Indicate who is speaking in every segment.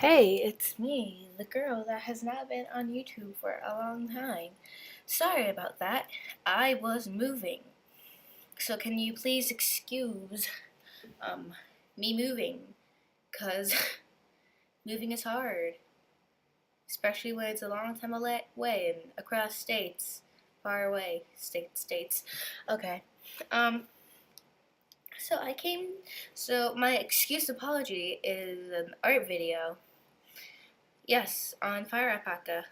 Speaker 1: Hey, it's me, the girl that has not been on YouTube for a long time. Sorry about that. I was moving. So can you please excuse um me moving? Cause moving is hard, especially when it's a long time away and across states, far away states. Okay. Um. So my excuse apology is an art video. Yes, on Fire Alpaca,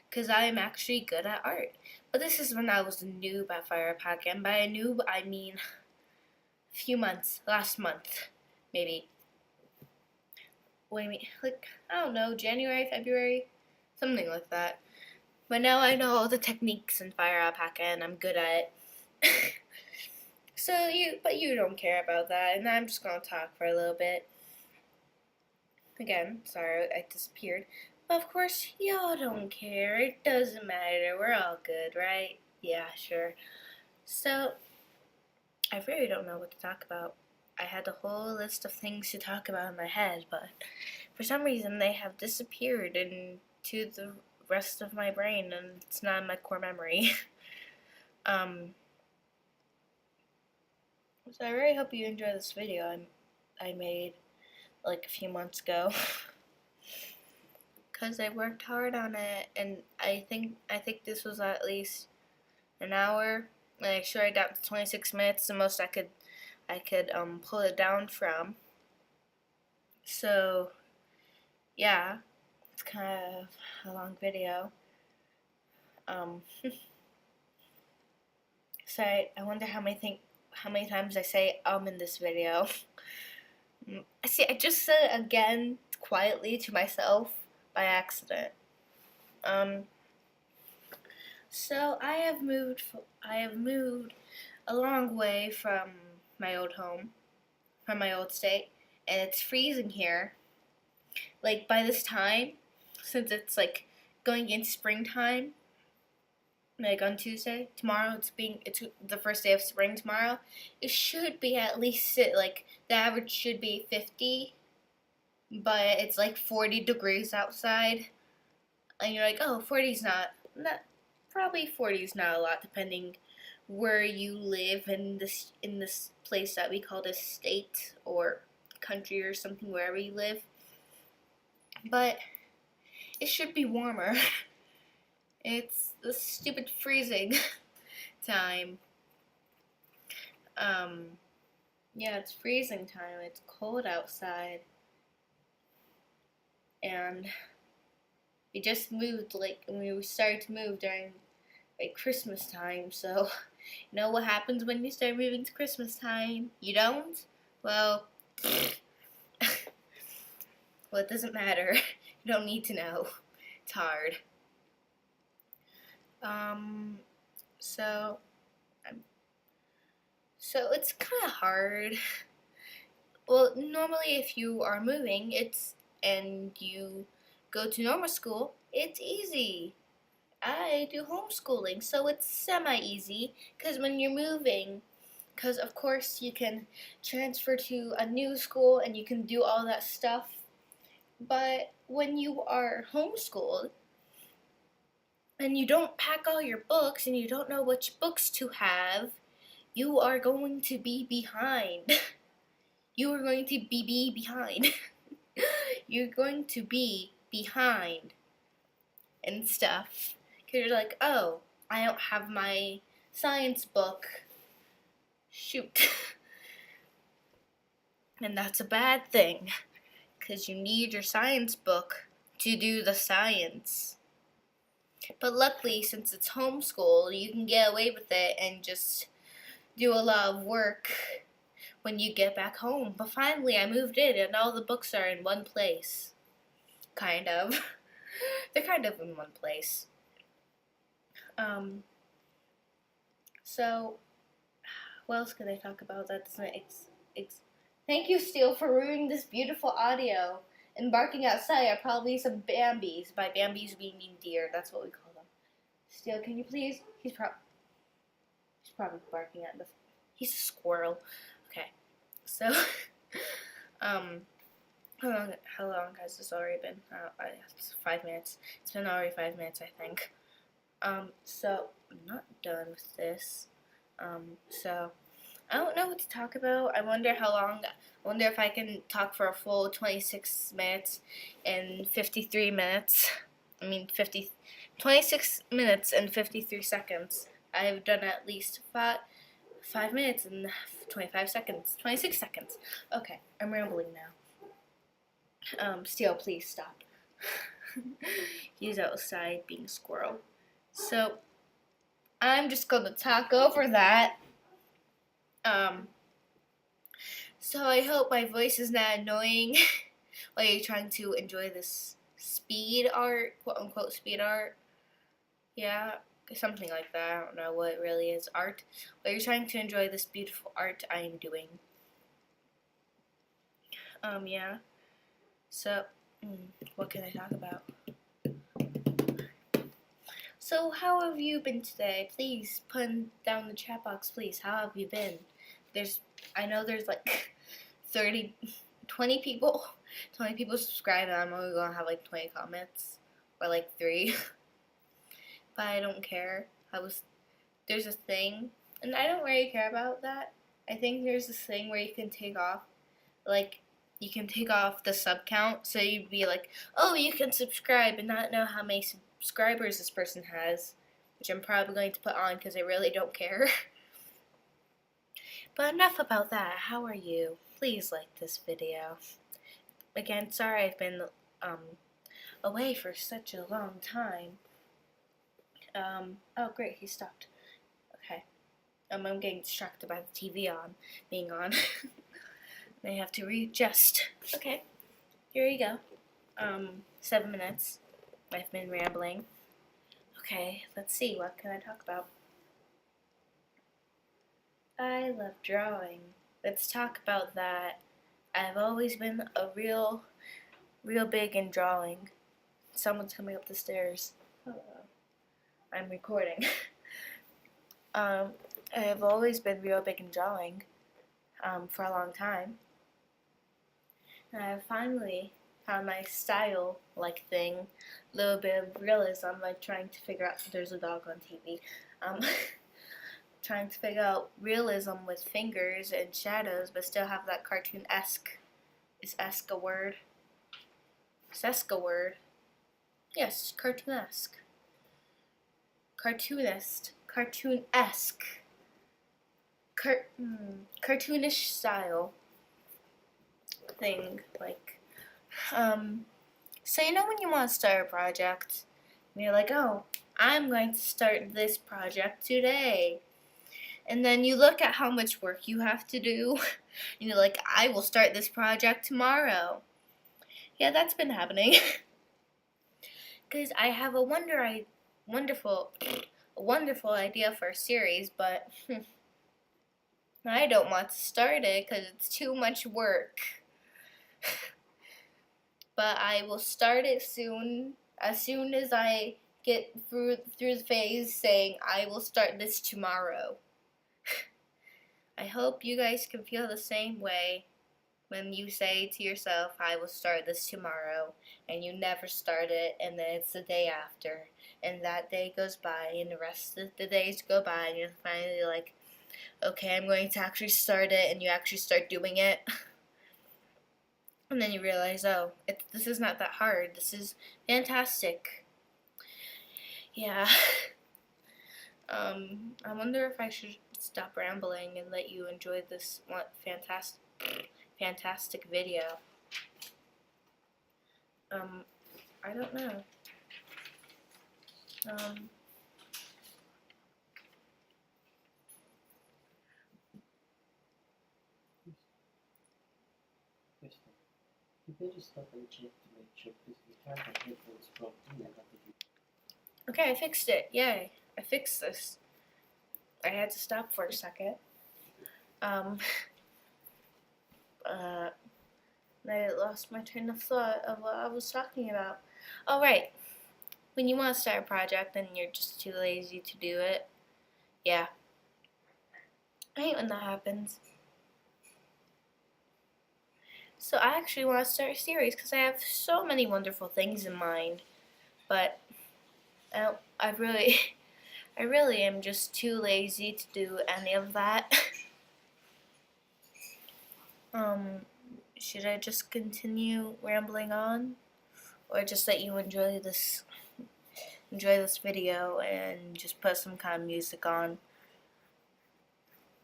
Speaker 1: because I am actually good at art. But this is when I was a noob at Fire Alpaca, and by a noob I mean a few months, last month, maybe. Wait, like, I don't know, January, February, something like that. But now I know all the techniques in Fire Alpaca, and I'm good at it. But you don't care about that, and I'm just gonna talk for a little bit. Again, sorry I disappeared. But of course, y'all don't care. It doesn't matter. We're all good, right? Yeah, sure. So, I really don't know what to talk about. I had a whole list of things to talk about in my head, but for some reason they have disappeared into the rest of my brain, and it's not in my core memory. um, so I really hope you enjoy this video I made like a few months ago. Because I worked hard on it, and I think this was at least an hour. Like, sure, I got to 26 minutes, the most I could pull it down from. So yeah, it's kind of a long video. Um, so I wonder how many times I say in this video. I just said it again quietly to myself by accident. So I have moved a long way from my old home, from my old state, and it's freezing here. Like, by this time, since it's like going into springtime, like on Tuesday, tomorrow it's the first day of spring tomorrow. It should be at least like the average should be 50, but it's like 40 degrees outside, and you're like, oh, 40's not probably 40 is not a lot, depending where you live in this place that we call this state or country or something, wherever you live. But it should be warmer. It's the stupid freezing time. Yeah, it's freezing time. It's cold outside, and we just moved. Like, we started to move during like Christmas time. So, you know what happens when you start moving to Christmas time? You don't? Well, well, it doesn't matter. You don't need to know. It's hard. Um, so, so it's kind of hard. Well, normally if you are moving, and you go to normal school, it's easy. I do homeschooling, so it's semi-easy, because when you're moving, because of course you can transfer to a new school and you can do all that stuff, but when you are homeschooled and you don't pack all your books and you don't know which books to have, you are going to be behind. You are going to be behind. You're going to be behind and stuff. Because you're like, oh, I don't have my science book. Shoot. And that's a bad thing. Because you need your science book to do the science. But luckily, since it's homeschool, you can get away with it and just do a lot of work when you get back home. But finally, I moved in and all the books are in one place. Kind of. They're kind of in one place. So, what else could I talk about that doesn't Thank you, Steele, for ruining this beautiful audio. And barking outside are probably some Bambis. By Bambis, we mean deer. That's what we call them. Steele, can you please? He's probably barking at us. He's a squirrel. Okay. So, How long has this already been? It's 5 minutes. It's been already 5 minutes, I think. So I'm not done with this. So I don't know what to talk about. I wonder how long. I wonder if I can talk for a full 26 minutes and 53 minutes. 26 minutes and 53 seconds. I've done at least 5 minutes and 25 seconds. 26 seconds. Okay, I'm rambling now. Steel, please stop. He's outside being a squirrel. So I'm just gonna talk over that. So I hope my voice is not annoying while you're trying to enjoy this speed art, quote unquote speed art. Yeah, something like that. I don't know what it really is art. But you're trying to enjoy this beautiful art I am doing. Yeah. So, what can I talk about? So, how have you been today? Please put down the chat box, please. How have you been? I know there's like 20 people subscribe, and I'm only gonna have like 20 comments, or like 3. But I don't care. There's a thing, and I don't really care about that. I think there's this thing where you can take off, you can take off the sub count, so you'd be like, oh, you can subscribe and not know how many subscribers this person has, which I'm probably going to put on because I really don't care. But enough about that. How are you? Please like this video. Again, sorry I've been away for such a long time. Oh great, he stopped. Okay. I'm getting distracted by the TV being on. I have to readjust. Okay, here you go. 7 minutes. I've been rambling. Okay, let's see, what can I talk about? I love drawing. Let's talk about that. I've always been a real big in drawing. Someone's coming up the stairs. I'm recording. I have always been real big in drawing for a long time. And I have finally found my style-like thing, a little bit of realism, like trying to figure out, there's a dog on TV, trying to figure out realism with fingers and shadows, but still have that cartoon-esque. Is esque a word? Is esque a word? Yes, cartoon-esque. Cartoon-esque. Cartoonish style thing, like, so you know when you want to start a project, and you're like, oh, I'm going to start this project today, and then you look at how much work you have to do, and you're like, I will start this project tomorrow. Yeah, that's been happening, because I have a wonderful idea for a series, but I don't want to start it because it's too much work. But I will start it soon, as soon as I get through the phase saying I will start this tomorrow. I hope you guys can feel the same way when you say to yourself, I will start this tomorrow, and you never start it, and then it's the day after, and that day goes by, and the rest of the days go by, and you're finally like, okay, I'm going to actually start it, and you actually start doing it. And then you realize, oh, this is not that hard. This is fantastic. Yeah. I wonder if I should stop rambling and let you enjoy this fantastic video. I don't know.
Speaker 2: You can just stop and check to make sure, because we have the headphones plugged in. I got the
Speaker 1: Okay, I fixed it. Yay. I fixed this. I had to stop for a second. I lost my train of thought of what I was talking about. Oh, right. When you want to start a project and you're just too lazy to do it. Yeah. I hate when that happens. So I actually want to start a series because I have so many wonderful things in mind, but I really, I really am just too lazy to do any of that. um, should I just continue rambling on, or just let you enjoy this video and just put some kind of music on?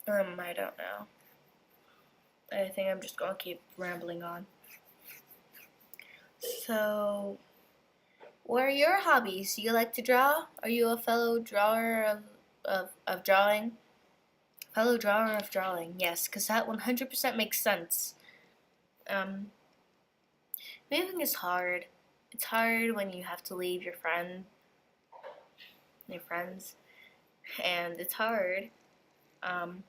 Speaker 1: I don't know. I think I'm just gonna keep rambling on. So, what are your hobbies? Do you like to draw? Are you a fellow drawer of drawing? Fellow drawer of drawing, yes, because that 100% makes sense. Um, Moving is hard. It's hard when you have to leave your friends, and it's hard. Um,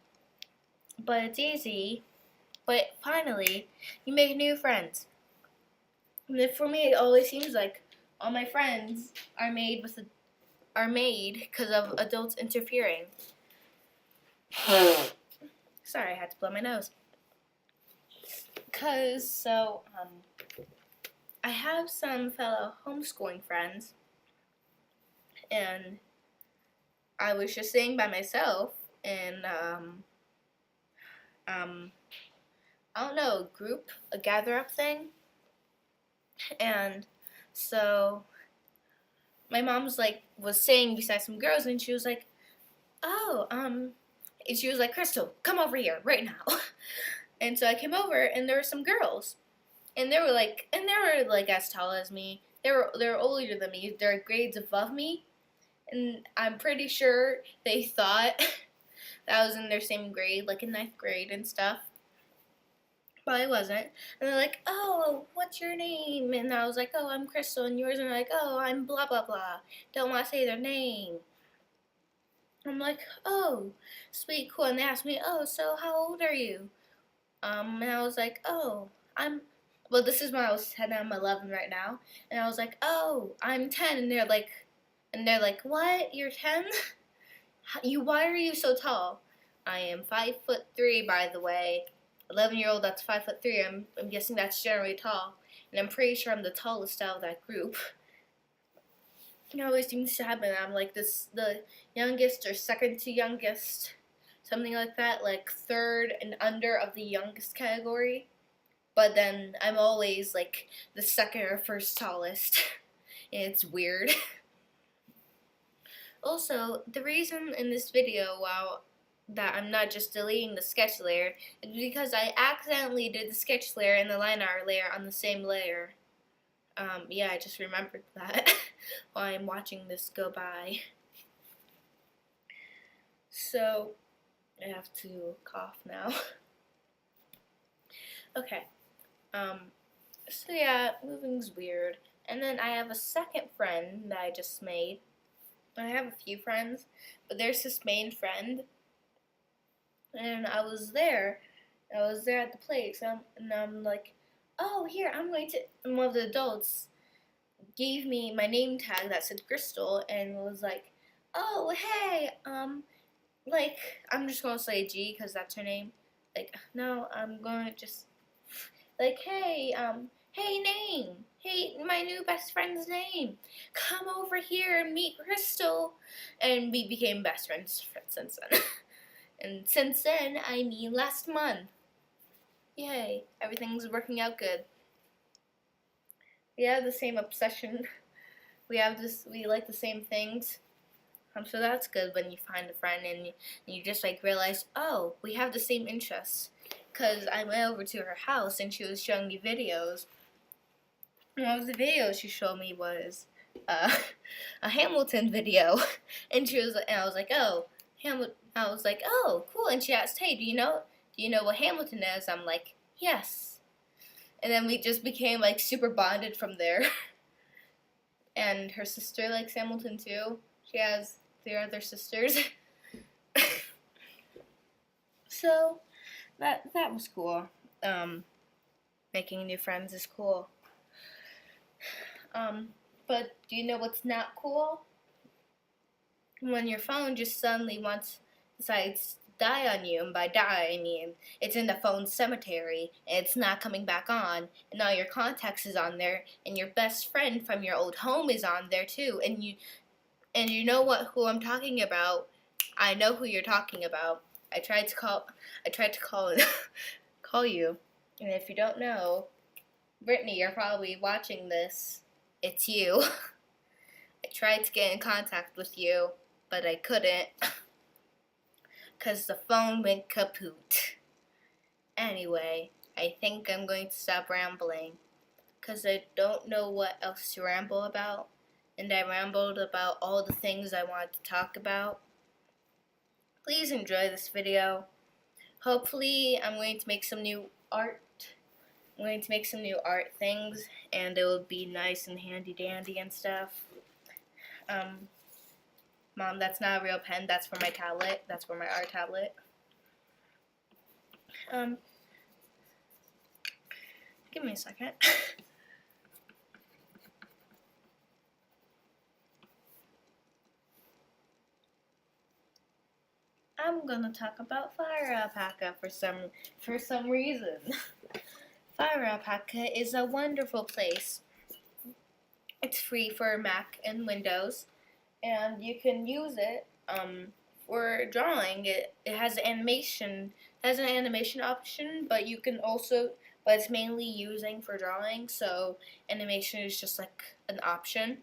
Speaker 1: but it's easy. But finally, you make new friends. And for me, it always seems like all my friends are made because of adults interfering. Sorry, I had to blow my nose. I have some fellow homeschooling friends, and I was just sitting by myself in I don't know, a gather up thing, and so my mom was sitting beside some girls, and she was like, oh, and she was like, Crystal, come over here right now. And so I came over, and there were some girls, and they were like as tall as me. They were older than me. They're grades above me, and I'm pretty sure they thought that I was in their same grade, like in ninth grade and stuff. But I wasn't. And they're like, oh, what's your name? And I was like, oh, I'm Crystal, and yours? And they're like, oh, I'm blah blah blah. Don't want to say their name. I'm like, oh, sweet, cool. And they asked me, oh, so how old are you? And I was like, oh, well, this is when I was 10, I'm 11 right now. And I was like, oh, I'm 10. And they're like, what? You're 10? Why are you so tall? I am 5'3", by the way. 11-year-old that's 5'3". I'm guessing that's generally tall. And I'm pretty sure I'm the tallest out of that group. It always seems to happen. I'm like the youngest or second to youngest. Something like that, like third and under of the youngest category. But then I'm always like the second or first tallest. And it's weird. Also, the reason in this video that I'm not just deleting the sketch layer is because I accidentally did the sketch layer and the line art layer on the same layer. Yeah, I just remembered that while I'm watching this go by. So, I have to cough now. Okay. So yeah, moving's weird. And then I have a second friend that I just made. I have a few friends, but there's this main friend. And I was there at the place, and I'm like, oh, here, and one of the adults gave me my name tag that said Crystal, and was like, oh, hey, like, I'm just gonna say G, because that's her name. Like, no, I'm gonna just, like, hey, my new best friend's name. Come over here and meet Crystal. And we became best friends since then. And since then, I mean last month. Yay, everything's working out good. We have the same obsession. We like the same things. So that's good when you find a friend and you just like realize, oh, we have the same interests. Because I went over to her house and she was showing me videos. And one of the videos she showed me was a Hamilton video. And I was like, oh, I was like, oh, cool. And she asked, hey, do you know what Hamilton is? I'm like, yes. And then we just became like super bonded from there. And her sister likes Hamilton too. She has 3 other sisters. So that was cool. Making new friends is cool. But do you know what's not cool? When your phone just suddenly decides to die on you, and by die I mean it's in the phone cemetery and it's not coming back on, and all your contacts is on there, and your best friend from your old home is on there too, and you know who I'm talking about. I know who you're talking about. I tried to call and call you, and if you don't know, Brittany, you're probably watching this. It's you. I tried to get in contact with you, but I couldn't because the phone went kaput. Anyway, I think I'm going to stop rambling because I don't know what else to ramble about, and I rambled about all the things I wanted to talk about. Please enjoy this video. Hopefully, I'm going to make some new art. I'm going to make some new art things, and it will be nice and handy dandy and stuff. Mom, that's not a real pen. That's for my tablet. That's for my art tablet. Give me a second. I'm gonna talk about Fire Alpaca for some reason. Fire Alpaca is a wonderful place. It's free for Mac and Windows, and you can use it for drawing. It has an animation option, but it's mainly using for drawing, so animation is just like an option.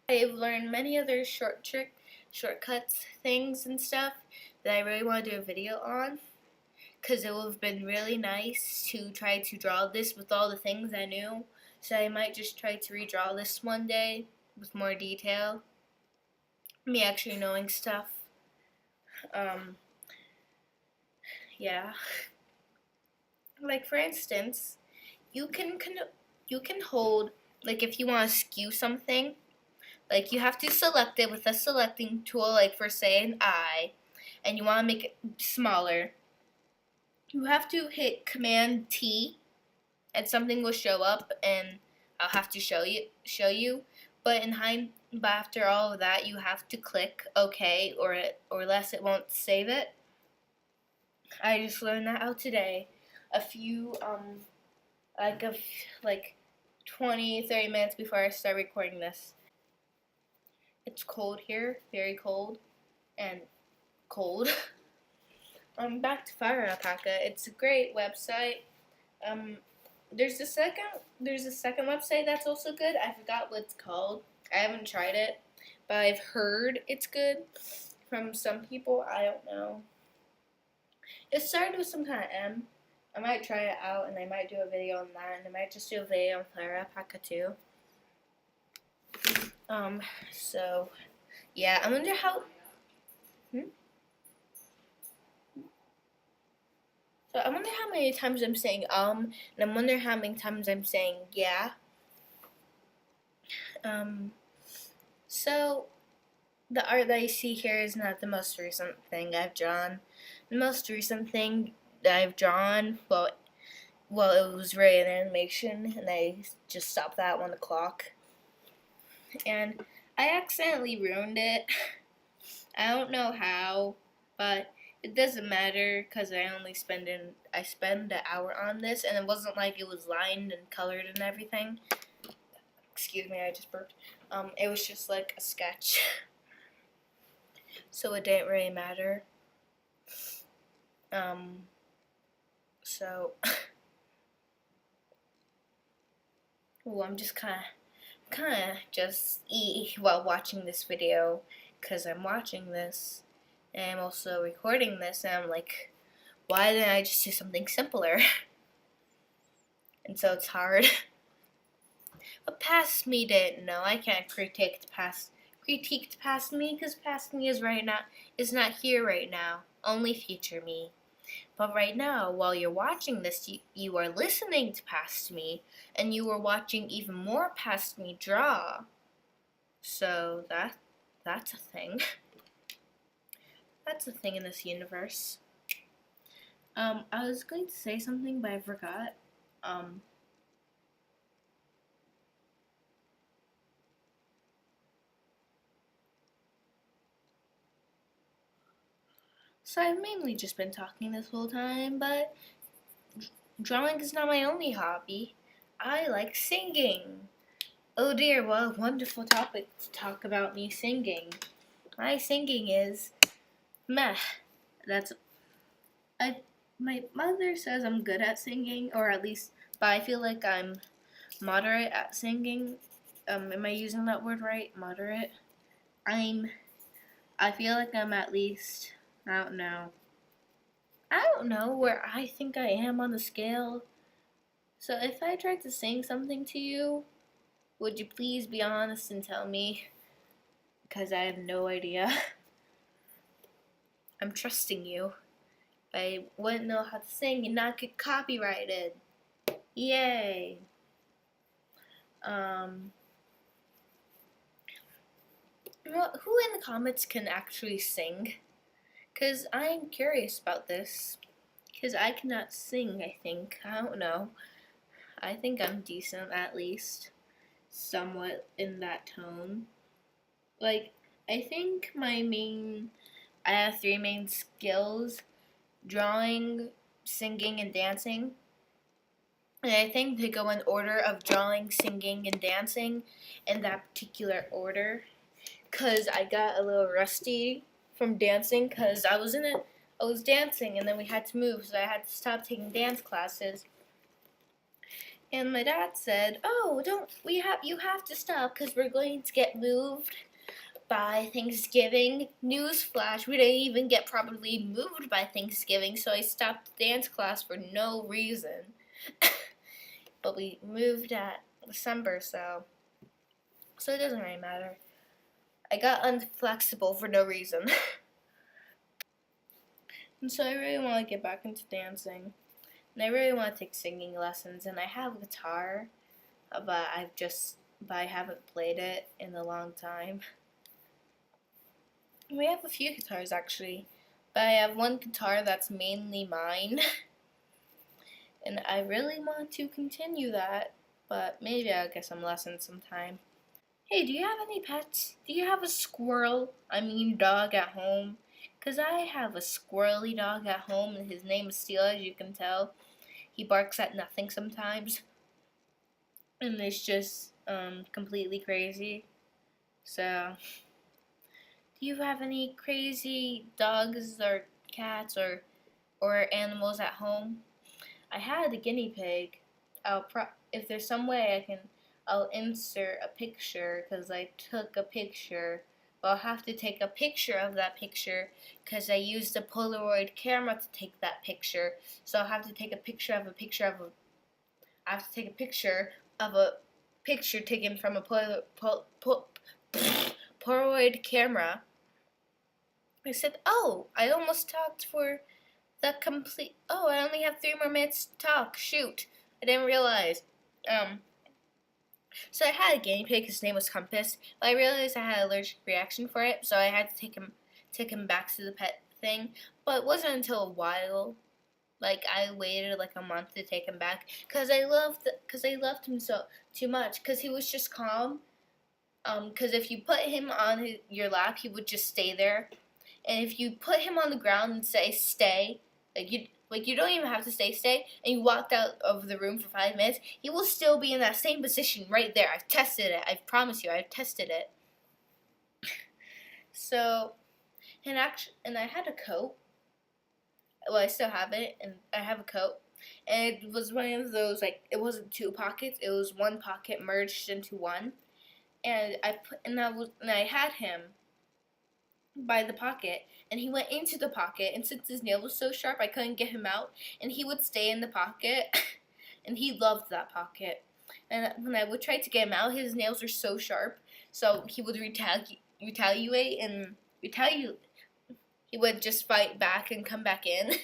Speaker 1: I've learned many other shortcuts, things and stuff that I really want to do a video on, because it would have been really nice to try to draw this with all the things I knew. So I might just try to redraw this one day with more detail. Me actually knowing stuff. Yeah. Like for instance, you can hold, like if you want to skew something, like you have to select it with a selecting tool, like for say an eye, and you want to make it smaller. You have to hit Command T, and something will show up, and I'll have to show you. But after all of that, you have to click OK, or else it won't save it. I just learned that out today. A few like 20-30 minutes before I start recording this. It's cold here, very cold, and cold. Back to Fire Alpaca. It's a great website. There's a second website that's also good. I forgot what it's called. I haven't tried it, but I've heard it's good from some people. I don't know. It started with some kind of M. I might try it out, and I might do a video on that, and I might just do a video on Fire Alpaca too. So, yeah, I wonder how... So I wonder how many times I'm saying and I wonder how many times I'm saying yeah. So the art that you see here is not the most recent thing I've drawn. The most recent thing that I've drawn, well, it was really an animation, and I just stopped that at 1 o'clock. And I accidentally ruined it. I don't know how, but it doesn't matter because I spend an hour on this, and it wasn't like it was lined and colored and everything. Excuse me, I just burped. It was just like a sketch, so it didn't really matter. So, ooh, I'm just kind of just while watching this video, because I'm watching this. And I'm also recording this, and I'm like, why didn't I just do something simpler? And so it's hard. But past me didn't know. I can't critique the past me, because past me is not here right now. Only future me. But right now, while you're watching this, you are listening to past me, and you are watching even more past me draw. So that's a thing. That's a thing in this universe. I was going to say something, but I forgot. So I've mainly just been talking this whole time, but drawing is not my only hobby. I like singing. Oh dear, what a wonderful topic to talk about me singing. My singing is meh. That's I my mother says I'm good at singing, or at least, but I feel like I'm moderate at singing. Am I using that word right? Moderate. I'm. I feel like I'm at least. I don't know. I don't know where I think I am on the scale. So if I tried to sing something to you, would you please be honest and tell me? Because I have no idea. I'm trusting you. I wouldn't know how to sing and not get copyrighted. Yay. Um, well, who in the comments can actually sing? Because I'm curious about this. Because I cannot sing, I think. I don't know. I think I'm decent, at least. Somewhat in that tone. Like, I think I have three main skills: drawing, singing, and dancing. And I think they go in order of drawing, singing, and dancing in that particular order. Because I got a little rusty from dancing because I was dancing and then we had to move, so I had to stop taking dance classes. And my dad said, "Oh, you have to stop because we're going to get moved by Thanksgiving." Newsflash, we didn't even get properly moved by Thanksgiving, so I stopped dance class for no reason. But we moved at December, so it doesn't really matter. I got unflexible for no reason. And so I really want to get back into dancing. And I really want to take singing lessons. And I have a guitar, but I haven't played it in a long time. We have a few guitars actually, but I have one guitar that's mainly mine. And I really want to continue that, but maybe I'll get some lessons sometime. Hey, do you have any pets? Do you have a dog at home? Because I have a squirrely dog at home, and his name is Steel, as you can tell. He barks at nothing sometimes, and it's just completely crazy. So, do you have any crazy dogs or cats or animals at home? I had a guinea pig. If there's some way I'll insert a picture because I took a picture. But I'll have to take a picture of that picture because I used a Polaroid camera to take that picture. So I'll have to take a picture of a picture of a. I have to take a picture of a picture taken from a Polaroid camera. I said, "Oh, I almost talked for the complete. Oh, I only have 3 more minutes to talk. Shoot, I didn't realize." So I had a guinea pig. His name was Compass, but I realized I had an allergic reaction for it, so I had to take him back to the pet thing. But it wasn't until a while. Like I waited like a month to take him back because I loved him so too much because he was just calm. Because if you put him on your lap, he would just stay there, and if you put him on the ground and say stay, you don't even have to stay, and you walked out of the room for 5 minutes, he will still be in that same position right there. I've tested it. I promise you, I've tested it. So, and I had a coat. Well, I still have it, and I have a coat. And it was one of those, like, it wasn't 2 pockets, it was 1 pocket merged into one. And I had him by the pocket, and he went into the pocket, and since his nail was so sharp I couldn't get him out, and he would stay in the pocket. And he loved that pocket, and when I would try to get him out, his nails were so sharp, so he would retaliate and he would just fight back and come back in.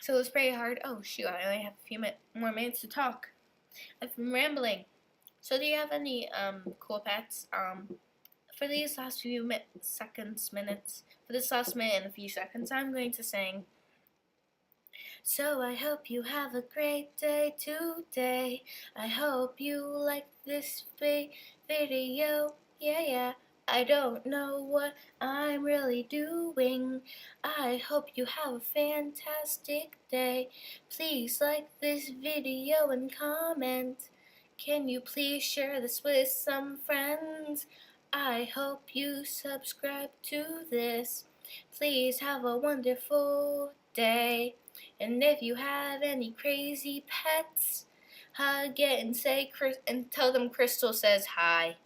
Speaker 1: So it was pretty hard. Oh shoot, I only have a few more minutes to talk. I've been rambling. So do you have any cool pets? For these last few minutes, for this last minute and a few seconds, I'm going to sing. So I hope you have a great day today. I hope you like this video. Yeah, yeah. I don't know what I'm really doing. I hope you have a fantastic day. Please like this video and comment. Can you please share this with some friends? I hope you subscribe to this. Please have a wonderful day. And if you have any crazy pets, hug it and say and tell them Crystal says hi.